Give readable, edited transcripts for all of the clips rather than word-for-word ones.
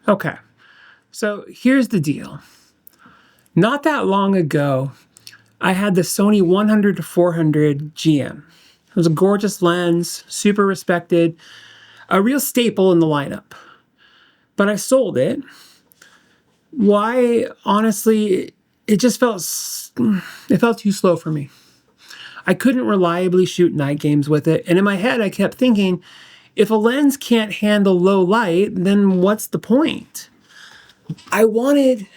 Okay, so here's the deal. Not that long ago, I had the Sony 100-400 GM. It was a gorgeous lens, super respected, a real staple in the lineup. But I sold it. Why? Honestly, it just felt too slow for me. I couldn't reliably shoot night games with it, and in my head I kept thinking, if a lens can't handle low light, then what's the point? I wanted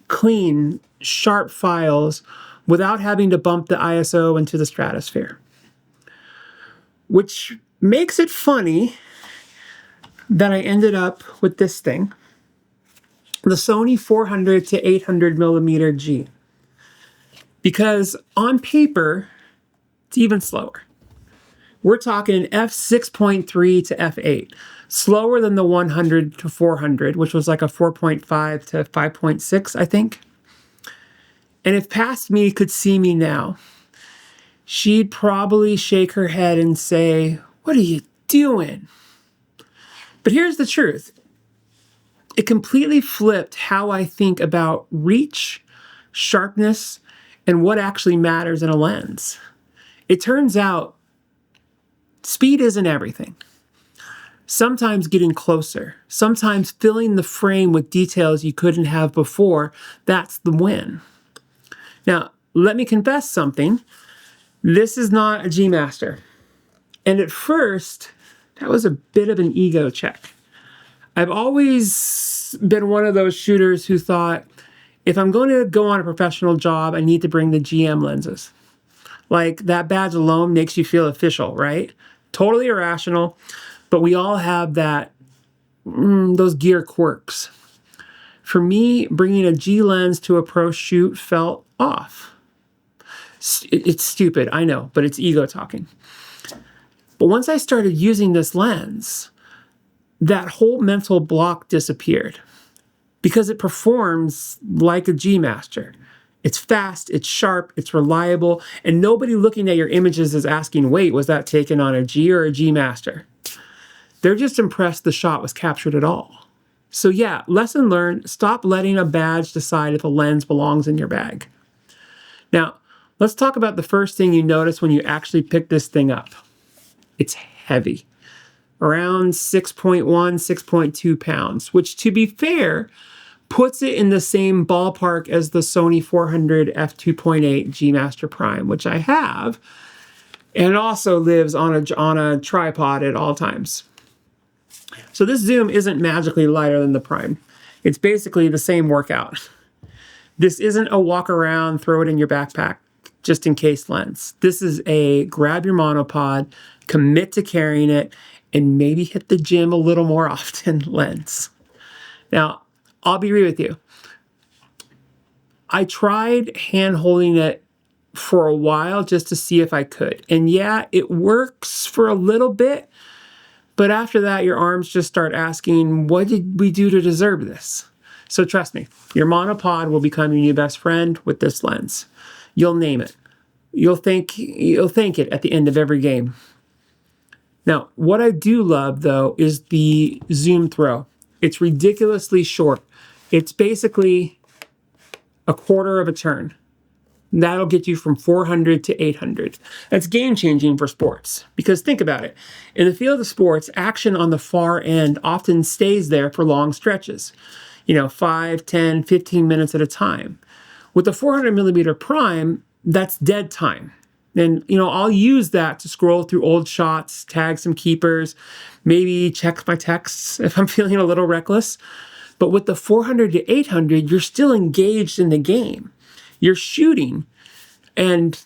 clean, sharp files without having to bump the ISO into the stratosphere. Which makes it funny that I ended up with this thing, the Sony 400-800mm G. Because on paper, it's even slower. We're talking f6.3 to f8, slower than the 100-400, which was like a 4.5 to 5.6, I think. And if past me could see me now, she'd probably shake her head and say, "What are you doing?" But here's the truth. It completely flipped how I think about reach, sharpness, and what actually matters in a lens. It turns out speed isn't everything. Sometimes getting closer, sometimes filling the frame with details you couldn't have before, that's the win. Now, let me confess something. This is not a G Master. And at first, that was a bit of an ego check. I've always been one of those shooters who thought, if I'm going to go on a professional job, I need to bring the GM lenses. Like, that badge alone makes you feel official, right? Totally irrational, but we all have those gear quirks. For me, bringing a G lens to a pro shoot felt off. It's stupid, I know, but it's ego talking. But once I started using this lens, that whole mental block disappeared because it performs like a G Master. It's fast, it's sharp, it's reliable, and nobody looking at your images is asking, wait, was that taken on a G or a G Master? They're just impressed the shot was captured at all. So yeah, lesson learned, stop letting a badge decide if a lens belongs in your bag. Now, let's talk about the first thing you notice when you actually pick this thing up. It's heavy, around 6.1, 6.2 pounds, which, to be fair, puts it in the same ballpark as the Sony 400 f2.8 G Master Prime, which I have, and it also lives on a tripod at all times. So this zoom isn't magically lighter than the Prime. It's basically the same workout. This isn't a walk around, throw it in your backpack, just in case lens. This is a grab your monopod, commit to carrying it, and maybe hit the gym a little more often lens. Now, I'll be real with you. I tried hand holding it for a while just to see if I could. And yeah, it works for a little bit, but after that, your arms just start asking, what did we do to deserve this? So trust me, your monopod will become your new best friend with this lens. You'll name it. You'll thank it at the end of every game. Now, what I do love, though, is the zoom throw. It's ridiculously short. It's basically a quarter of a turn. That'll get you from 400 to 800. That's game-changing for sports. Because think about it. In the field of sports, action on the far end often stays there for long stretches. 5, 10, 15 minutes at a time. With the 400mm Prime, that's dead time. And, I'll use that to scroll through old shots, tag some keepers, maybe check my texts if I'm feeling a little reckless. But with the 400 to 800, you're still engaged in the game. You're shooting. And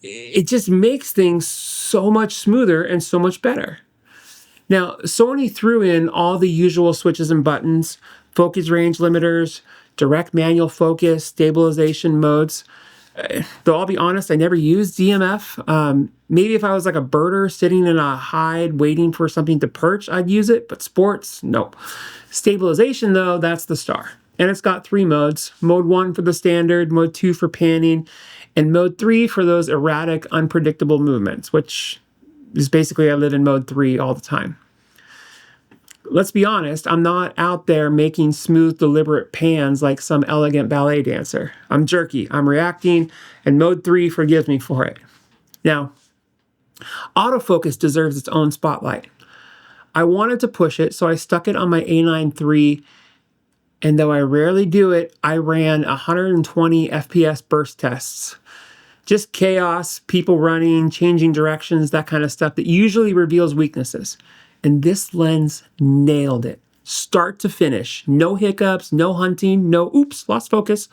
it just makes things so much smoother and so much better. Now, Sony threw in all the usual switches and buttons, focus range limiters, direct manual focus, stabilization modes. Though I'll be honest, I never used DMF. Maybe if I was like a birder sitting in a hide waiting for something to perch, I'd use it, but sports, no. Stabilization, though, that's the star. And it's got 3 modes. Mode 1 for the standard, Mode 2 for panning, and Mode 3 for those erratic, unpredictable movements, which is basically I live in Mode 3 all the time. let's be honest, I'm not out there making smooth, deliberate pans like some elegant ballet dancer. I'm jerky, I'm reacting, and mode 3 forgives me for it. Now, autofocus deserves its own spotlight. I wanted to push it, so I stuck it on my A9 III, and though I rarely do it, I ran 120 FPS burst tests. Just chaos, people running, changing directions, that kind of stuff that usually reveals weaknesses. And this lens nailed it. Start to finish. No hiccups, no hunting, no oops, lost focus.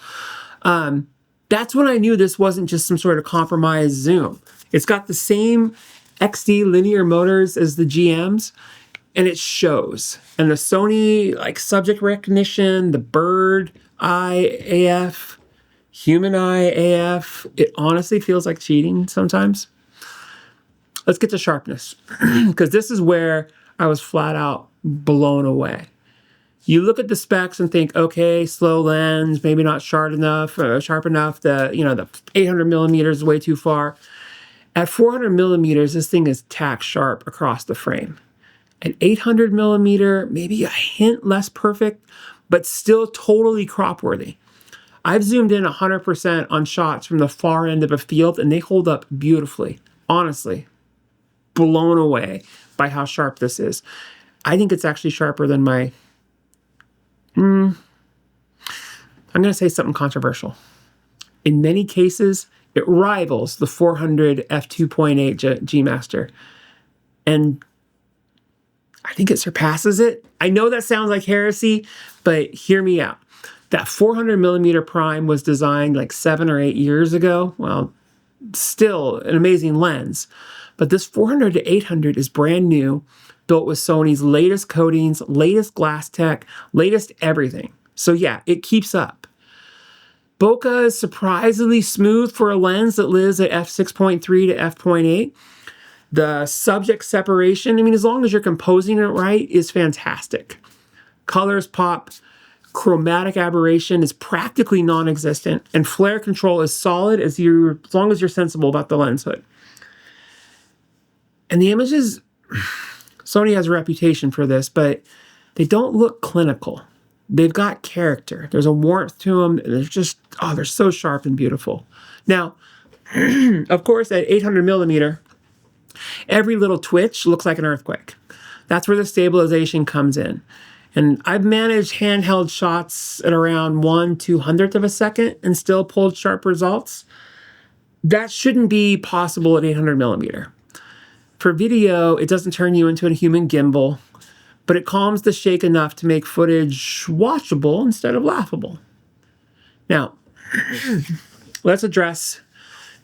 That's when I knew this wasn't just some sort of compromised zoom. It's got the same XD linear motors as the GMs, and it shows. And the Sony subject recognition, the bird eye AF, human eye AF, it honestly feels like cheating sometimes. Let's get to sharpness, because this is where I was flat out blown away. You look at the specs and think, okay, slow lens, maybe not sharp enough. The 800 millimeters is way too far. At 400 millimeters, this thing is tack sharp across the frame. At 800 millimeter, maybe a hint less perfect, but still totally crop worthy. I've zoomed in 100% on shots from the far end of a field, and they hold up beautifully. Honestly, blown away by how sharp this is. I think it's actually sharper than my... I'm going to say something controversial. In many cases, it rivals the 400 f2.8 G Master. And I think it surpasses it. I know that sounds like heresy, but hear me out. That 400 millimeter prime was designed 7 or 8 years ago. Well, still an amazing lens. But this 400 to 800 is brand new, built with Sony's latest coatings, latest glass tech, latest everything. So yeah, it keeps up. Bokeh is surprisingly smooth for a lens that lives at f6.3 to f.8. The subject separation, as long as you're composing it right, is fantastic. Colors pop, chromatic aberration is practically non-existent, and flare control is solid as long as you're sensible about the lens hood. And the images, Sony has a reputation for this, but they don't look clinical. They've got character. There's a warmth to them. They're so sharp and beautiful. Now, of course, at 800 millimeter, every little twitch looks like an earthquake. That's where the stabilization comes in. And I've managed handheld shots at around 1/200th of a second and still pulled sharp results. That shouldn't be possible at 800 millimeter. For video, it doesn't turn you into a human gimbal, but it calms the shake enough to make footage watchable instead of laughable. Now, let's address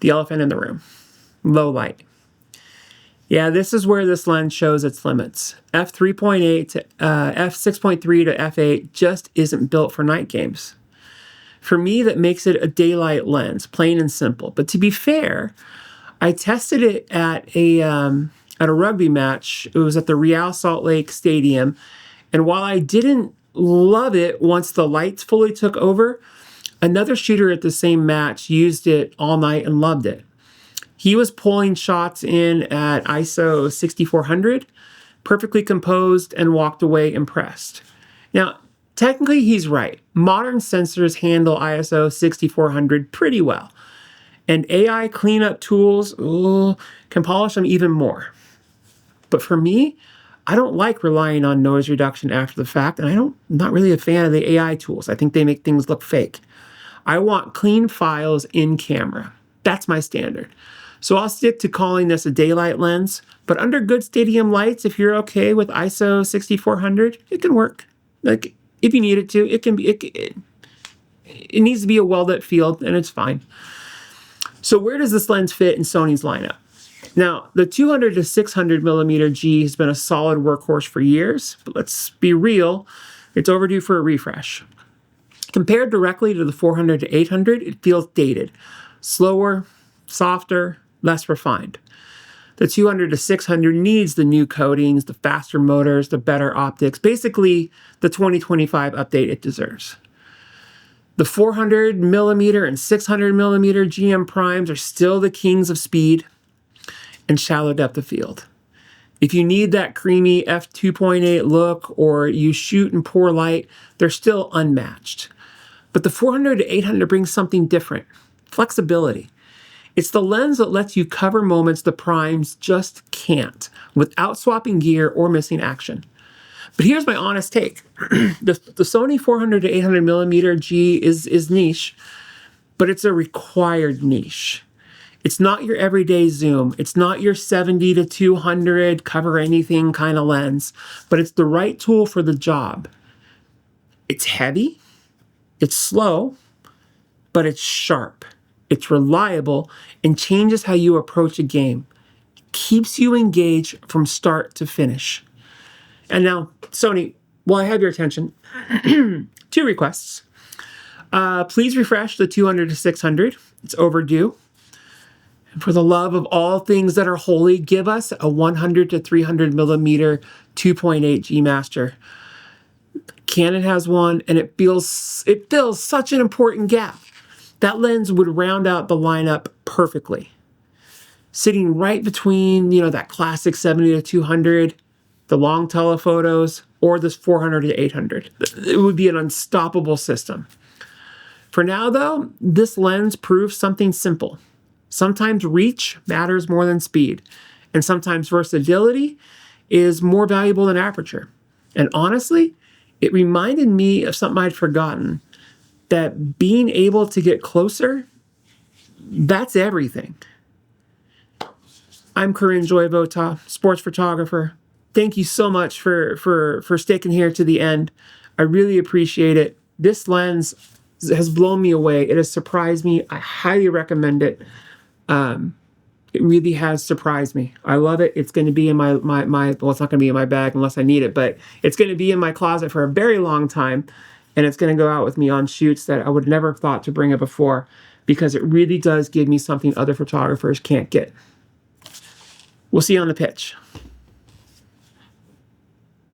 the elephant in the room. Low light. Yeah, this is where this lens shows its limits. f3.8 to f6.3 to f8 just isn't built for night games. For me, that makes it a daylight lens, plain and simple. But to be fair, I tested it at a rugby match. It was at the Real Salt Lake Stadium. And while I didn't love it once the lights fully took over, another shooter at the same match used it all night and loved it. He was pulling shots in at ISO 6400, perfectly composed, and walked away impressed. Now, technically he's right. Modern sensors handle ISO 6400 pretty well. And AI cleanup tools can polish them even more. But for me, I don't like relying on noise reduction after the fact, and I'm not really a fan of the AI tools. I think they make things look fake. I want clean files in camera. That's my standard. So I'll stick to calling this a daylight lens, but under good stadium lights, if you're okay with ISO 6400, it can work. If you need it to, it can be. It needs to be a well-lit field, and it's fine. So where does this lens fit in Sony's lineup? Now, the 200 to 600 millimeter G has been a solid workhorse for years, but let's be real, it's overdue for a refresh. Compared directly to the 400 to 800, it feels dated, slower, softer, less refined. The 200 to 600 needs the new coatings, the faster motors, the better optics, basically the 2025 update it deserves. The 400 millimeter and 600 millimeter GM primes are still the kings of speed and shallow depth of field. If you need that creamy f2.8 look or you shoot in poor light, they're still unmatched. But the 400-800 brings something different, flexibility. It's the lens that lets you cover moments the primes just can't without swapping gear or missing action. But here's my honest take. The Sony 400-800mm G is niche, but it's a required niche. It's not your everyday zoom. It's not your 70-200 cover anything kind of lens, but it's the right tool for the job. It's heavy, it's slow, but it's sharp. It's reliable and changes how you approach a game. Keeps you engaged from start to finish. And now, Sony, while I have your attention, 2 requests. Please refresh the 200-600. It's overdue. And for the love of all things that are holy, give us a 100-300mm 2.8 G Master. Canon has one, and it fills such an important gap. That lens would round out the lineup perfectly. Sitting right between, that classic 70-200, the long telephotos, or this 400-800. It would be an unstoppable system. For now, though, this lens proves something simple. Sometimes reach matters more than speed, and sometimes versatility is more valuable than aperture. And honestly, it reminded me of something I'd forgotten, that being able to get closer, that's everything. I'm Corinne Joy-Vota, sports photographer. Thank you so much for sticking here to the end. I really appreciate it. This lens has blown me away. It has surprised me. I highly recommend it. It really has surprised me. I love it. It's going to be in my well, it's not going to be in my bag unless I need it, but it's going to be in my closet for a very long time. And it's going to go out with me on shoots that I would never have thought to bring it before, because it really does give me something other photographers can't get. We'll see you on the pitch.